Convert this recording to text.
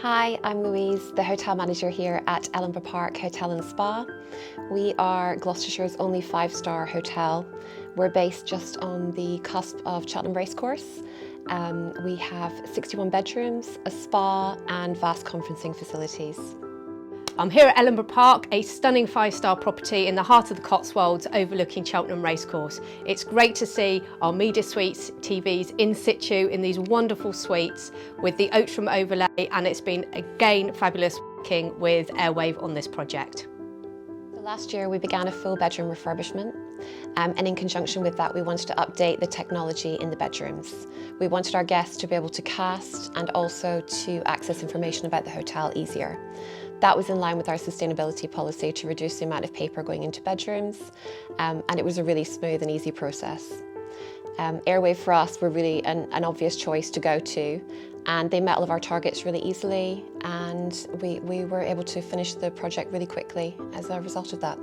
Hi, I'm Louise, the hotel manager here at Ellenborough Park Hotel and Spa. We are Gloucestershire's only 5-star hotel. We're based just on the cusp of Cheltenham Racecourse. We have 61 bedrooms, a spa and vast conferencing facilities. I'm here at Ellenborough Park, a stunning 5-star property in the heart of the Cotswolds overlooking Cheltenham Racecourse. It's great to see our media suites TVs in situ in these wonderful suites with the Otrum overlay, and it's been again fabulous working with Airwave on this project. Last year we began a full bedroom refurbishment and in conjunction with that we wanted to update the technology in the bedrooms. We wanted our guests to be able to cast and also to access information about the hotel easier. That was in line with our sustainability policy to reduce the amount of paper going into bedrooms, and it was a really smooth and easy process. Airwave for us were really an obvious choice to go to, and they met all of our targets really easily, and we were able to finish the project really quickly as a result of that.